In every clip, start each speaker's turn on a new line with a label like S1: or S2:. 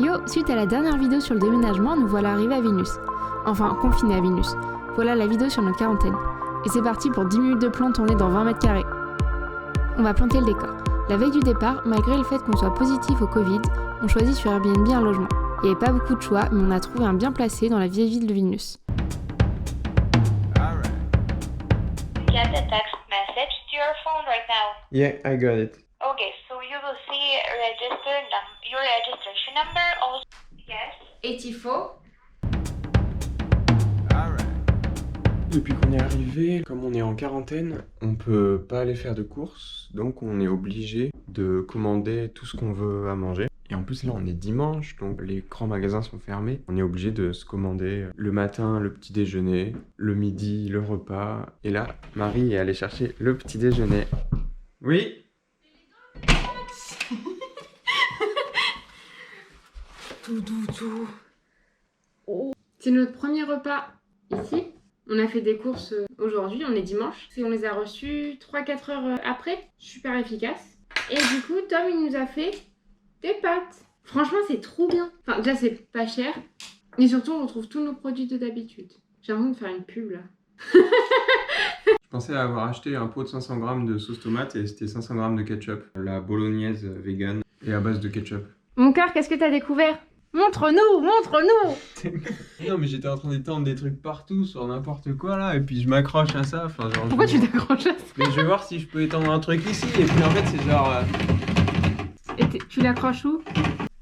S1: Yo, suite à la dernière vidéo sur le déménagement, nous voilà arrivés à Vilnius. Enfin, confinés à Vilnius. Voilà la vidéo sur notre quarantaine. Et c'est parti pour 10 minutes de plan tourné dans 20 mètres carrés. On va planter le décor. La veille du départ, malgré le fait qu'on soit positif au Covid, on choisit sur Airbnb un logement. Il n'y avait pas beaucoup de choix, mais on a trouvé un bien placé dans la vieille ville de Vilnius.
S2: Get a text message to your phone right now.
S3: Yeah, I got it.
S2: Okay, so you will see your registration number also. Yes.
S1: 84.
S3: Depuis qu'on est arrivé, comme on est en quarantaine, on peut pas aller faire de courses, donc on est obligé de commander tout ce qu'on veut à manger. Et en plus là on est dimanche, donc les grands magasins sont fermés. On est obligé de se commander le matin le petit déjeuner, le midi le repas. Et là, Marie est allée chercher le petit déjeuner. Oui?
S1: Tout. Oh. C'est notre premier repas ici. On a fait des courses aujourd'hui, on est dimanche. Et on les a reçus 3-4 heures après. Super efficace. Et du coup, Tom, il nous a fait des pâtes. Franchement, c'est trop bien. Enfin, déjà, c'est pas cher. Et surtout, on retrouve tous nos produits de d'habitude. J'ai envie de faire une pub, là.
S3: Je pensais avoir acheté un pot de 500 grammes de sauce tomate et c'était 500 grammes de ketchup. La bolognaise vegan et à base de ketchup.
S1: Mon cœur, qu'est-ce que t'as découvert? Montre-nous!
S3: Non mais j'étais en train d'étendre des trucs partout sur n'importe quoi là et puis je m'accroche à ça. Enfin, genre,
S1: Pourquoi tu t'accroches à ça?
S3: Mais je vais voir si je peux étendre un truc ici et puis en fait c'est genre...
S1: Et tu l'accroches où?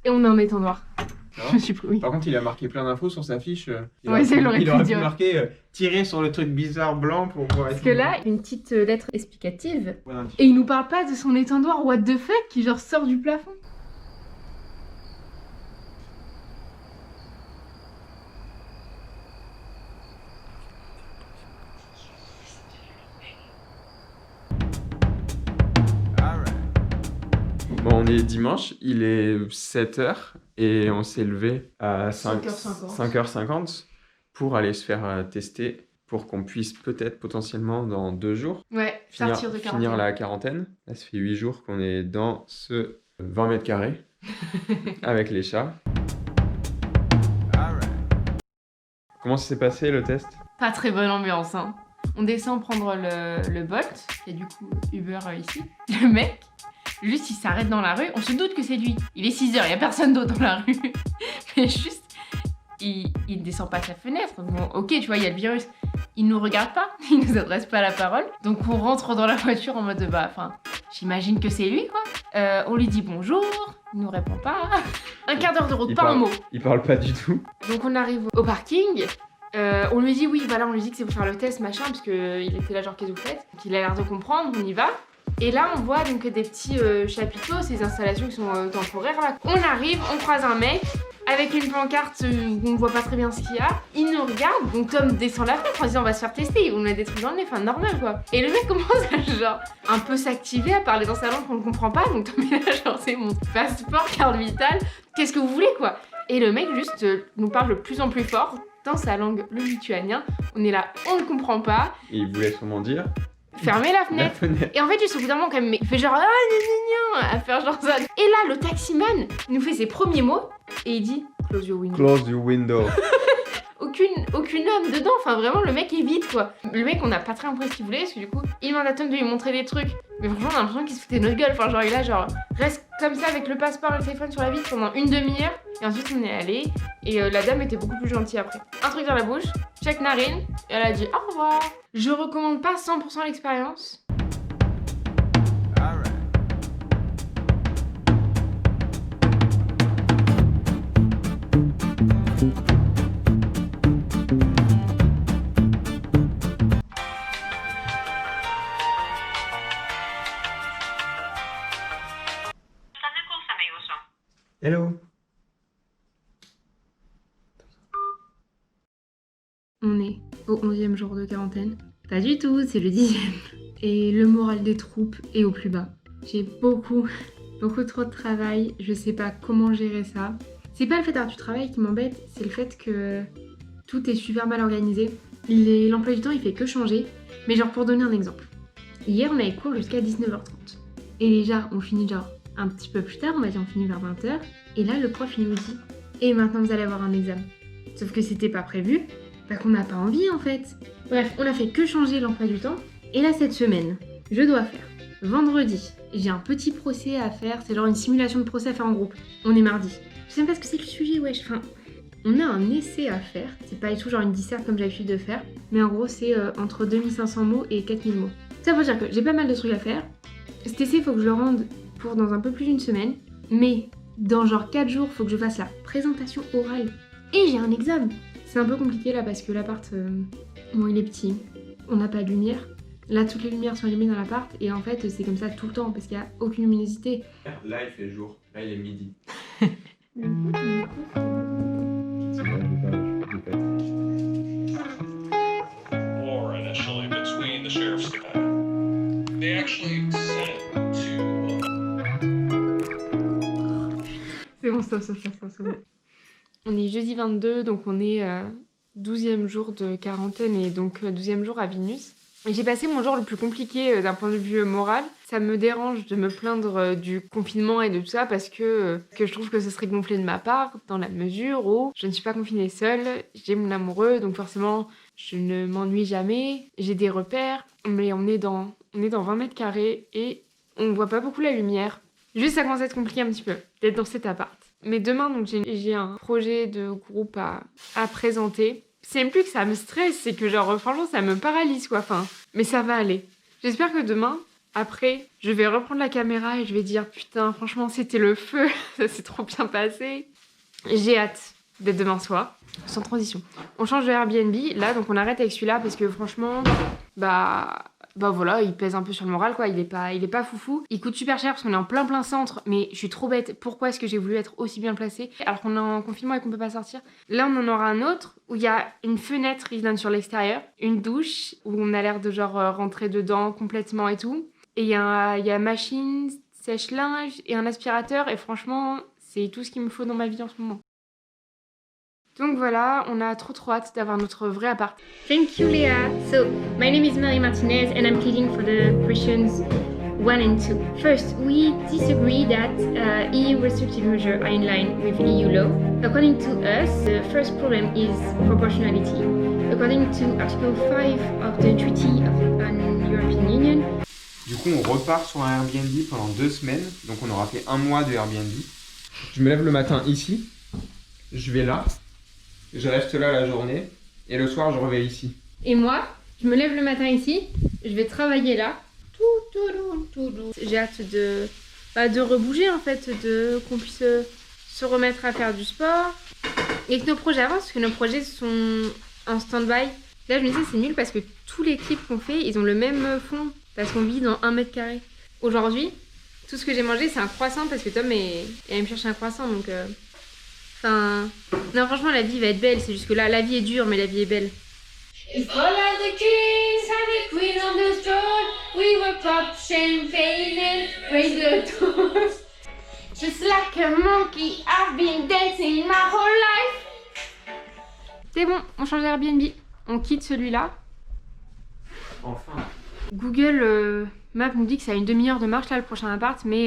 S1: Et on est en étendoir. Je me suis pris, oui.
S3: Par contre il a marqué plein d'infos sur sa fiche. Il
S1: Ouais,
S3: aurait pu
S1: dire.
S3: marquer tirer sur le truc bizarre blanc pour pouvoir...
S1: Parce que là, une petite lettre explicative.
S3: Voilà.
S1: Et il nous parle pas de son étendoir what the fuck qui genre sort du plafond.
S3: Bon, on est dimanche, il est 7h et on s'est levé à 5h50 pour aller se faire tester pour qu'on puisse peut-être potentiellement dans 2 jours finir la quarantaine. Là, ça fait 8 jours qu'on est dans ce 20 mètres carrés avec les chats. Comment ça s'est passé le test?
S1: Pas très bonne ambiance, hein. On descend prendre le Bolt, il y a du coup Uber ici. Le mec, juste il s'arrête dans la rue, on se doute que c'est lui. Il est 6h, il y a personne d'autre dans la rue. Mais juste, il descend pas sa fenêtre. Bon, ok, tu vois, il y a le virus. Il nous regarde pas, il nous adresse pas la parole. Donc on rentre dans la voiture en mode j'imagine que c'est lui quoi. On lui dit bonjour, il nous répond pas. Un quart d'heure de route, pas un mot.
S3: Il parle pas du tout.
S1: Donc on arrive au parking. On lui dit oui, voilà, on lui dit que c'est pour faire le test, machin, parce qu'il était là genre qu'est-ce que vous faites. Donc il a l'air de comprendre, on y va. Et là on voit donc des petits chapiteaux, ces installations qui sont temporaires là. On arrive, on croise un mec avec une pancarte, on voit pas très bien ce qu'il y a. Il nous regarde, donc Tom descend la fenêtre en disant on va se faire tester, on a des trucs dans le nez, enfin normal quoi. Et le mec commence à genre un peu s'activer, à parler dans sa langue qu'on ne comprend pas, donc Tom est là genre c'est mon passeport, carte vitale, qu'est-ce que vous voulez quoi. Et le mec juste nous parle de plus en plus fort dans sa langue, le lituanien. On est là, on ne comprend pas.
S3: Et il voulait sûrement dire...
S1: Fermez la fenêtre. Et en fait, juste au bout d'un moment, quand même, il fait genre à faire genre ça. Et là, le taximan nous fait ses premiers mots et il dit close your window.
S3: Close your window.
S1: Aucune âme dedans, enfin vraiment le mec est vide quoi. Le mec on n'a pas très compris ce qu'il voulait parce que du coup il demande à Tom de lui montrer des trucs. Mais franchement on a l'impression qu'il se foutait de notre gueule, enfin genre il a genre reste comme ça avec le passeport et le téléphone sur la vitre pendant une demi-heure. Et ensuite on est allé et la dame était beaucoup plus gentille après. Un truc dans la bouche, check narine, et elle a dit au revoir. Je recommande pas 100% l'expérience.
S3: Hello.
S1: On est au 11e jour de quarantaine. Pas du tout, c'est le 10e. Et le moral des troupes est au plus bas. J'ai beaucoup trop de travail. Je sais pas comment gérer ça. C'est pas le fait d'avoir du travail qui m'embête, c'est le fait que tout est super mal organisé. L'emploi du temps il fait que changer. Mais genre pour donner un exemple. Hier on avait cours jusqu'à 19h30. Et déjà on finit genre un petit peu plus tard, on va dire on finit vers 20h. Et là, le prof, il nous dit « Et maintenant, vous allez avoir un examen. » Sauf que c'était pas prévu, qu'on n'a pas envie en fait. Bref, on a fait que changer l'emploi du temps. Et là, cette semaine, je dois faire vendredi, j'ai un petit procès à faire, c'est genre une simulation de procès à faire en groupe. On est mardi. Je sais même pas ce que c'est le sujet, wesh. Enfin, on a un essai à faire. C'est pas du tout genre une dissert comme j'ai l'habitude de faire, mais en gros, c'est entre 2500 mots et 4000 mots. Ça veut dire que j'ai pas mal de trucs à faire. Cet essai, il faut que je le rende pour dans un peu plus d'une semaine, mais dans genre 4 jours, il faut que je fasse la présentation orale. Et j'ai un examen. C'est un peu compliqué là parce que l'appart, bon, il est petit, on n'a pas de lumière. Là, toutes les lumières sont allumées dans l'appart et en fait, c'est comme ça tout le temps parce qu'il n'y a aucune luminosité.
S3: Là, il fait jour. Là, il est midi.
S4: War initially between the sheriff's they actually sent to
S1: C'est bon, stop, c'est bon. On est jeudi 22, donc on est 12e jour de quarantaine et donc 12e jour à Vilnius. J'ai passé mon jour le plus compliqué d'un point de vue moral. Ça me dérange de me plaindre du confinement et de tout ça parce que je trouve que ce serait gonflé de ma part dans la mesure où je ne suis pas confinée seule, j'ai mon amoureux, donc forcément je ne m'ennuie jamais, j'ai des repères, mais on est dans 20 mètres carrés et on voit pas beaucoup la lumière. Juste ça commence à être compliqué un petit peu d'être dans cet appart. Mais demain donc j'ai un projet de groupe à présenter. C'est même plus que ça me stresse, c'est que genre franchement ça me paralyse quoi, enfin, mais ça va aller. J'espère que demain, après, je vais reprendre la caméra et je vais dire putain franchement c'était le feu, ça s'est trop bien passé. J'ai hâte d'être demain soir, sans transition. On change de Airbnb, là donc on arrête avec celui-là parce que franchement, bah voilà, il pèse un peu sur le moral quoi, il est pas foufou. Il coûte super cher parce qu'on est en plein centre, mais je suis trop bête, pourquoi est-ce que j'ai voulu être aussi bien placée alors qu'on est en confinement et qu'on peut pas sortir. Là on en aura un autre où il y a une fenêtre qui donne sur l'extérieur, une douche où on a l'air de genre rentrer dedans complètement et tout. Et il y a machine, sèche-linge et un aspirateur et franchement c'est tout ce qu'il me faut dans ma vie en ce moment. Donc voilà, on a trop hâte d'avoir notre vrai appart. Thank you, Léa. So, my name is Marie Martinez and I'm pleading for the questions 1 and 2. First, we disagree that EU restrictive measures are in line with EU law. According to us, the first problem is proportionality. According to Article 5 of the Treaty on European Union.
S3: Du coup, on repart sur un Airbnb pendant 2 semaines. Donc, on aura fait 1 mois de Airbnb. Je me lève le matin ici. Je vais là. Je reste là la journée. Et le soir, je reviens ici.
S1: Et moi, je me lève le matin ici. Je vais travailler là. J'ai hâte de rebouger en fait. Qu'on puisse se remettre à faire du sport. Et que nos projets avancent. Parce que nos projets sont en stand-by. Là, je me disais, c'est nul parce que tous les clips qu'on fait, ils ont le même fond. Parce qu'on vit dans 1 mètre carré. Aujourd'hui, tout ce que j'ai mangé, c'est un croissant parce que Tom est allé me chercher un croissant. Donc, enfin, non, franchement, la vie va être belle. C'est juste que là, la vie est dure, mais la vie est belle. If all of the kings had a queen on the throne, we will pop champagne and raise the toast. Just like a monkey, I've been dancing my whole life. C'est bon, on change d'Airbnb. On quitte celui-là.
S3: Enfin.
S1: Google Maps nous dit que ça a une demi-heure de marche là le prochain appart, mais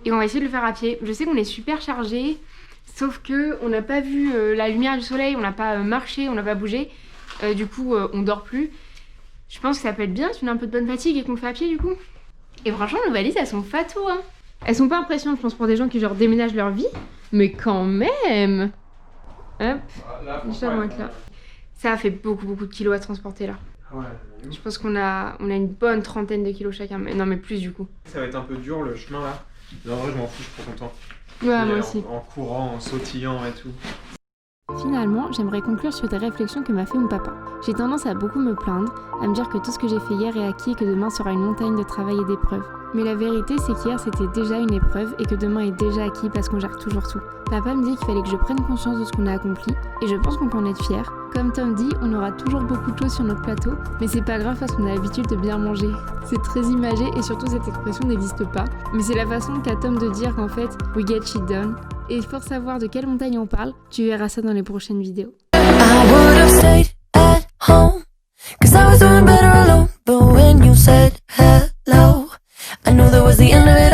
S1: et on va essayer de le faire à pied. Je sais qu'on est super chargé, sauf que on n'a pas vu la lumière du soleil, on n'a pas marché, on n'a pas bougé. Du coup, on dort plus. Je pense que ça peut être bien si on a un peu de bonne fatigue et qu'on le fait à pied du coup. Et franchement, nos valises, elles sont fatou, hein. Elles sont pas impressionnantes, je pense, pour des gens qui genre déménagent leur vie, mais quand même. Hop, déjà on va être là. Ça a fait beaucoup de kilos à transporter là.
S3: Ouais.
S1: Je pense qu'on a une bonne trentaine de kilos chacun. Non, mais plus du coup.
S3: Ça va être un peu dur le chemin là. Mais en vrai, je m'en fous, je suis trop content.
S1: Ouais, moi aussi.
S3: En courant, en sautillant et tout.
S5: Finalement, j'aimerais conclure sur des réflexions que m'a fait mon papa. J'ai tendance à beaucoup me plaindre, à me dire que tout ce que j'ai fait hier est acquis et que demain sera une montagne de travail et d'épreuves. Mais la vérité, c'est qu'hier c'était déjà une épreuve et que demain est déjà acquis parce qu'on gère toujours tout. Papa me dit qu'il fallait que je prenne conscience de ce qu'on a accompli et je pense qu'on peut en être fier. Comme Tom dit, on aura toujours beaucoup de choses sur notre plateau, mais c'est pas grave parce qu'on a l'habitude de bien manger. C'est très imagé et surtout cette expression n'existe pas, mais c'est la façon qu'a Tom de dire qu'en fait, we get shit done. Et pour savoir de quelle montagne on parle, tu verras ça dans les prochaines vidéos.
S6: I would have stayed at home, 'cause I was doing better alone. But when you said hello, I knew that was the end of it.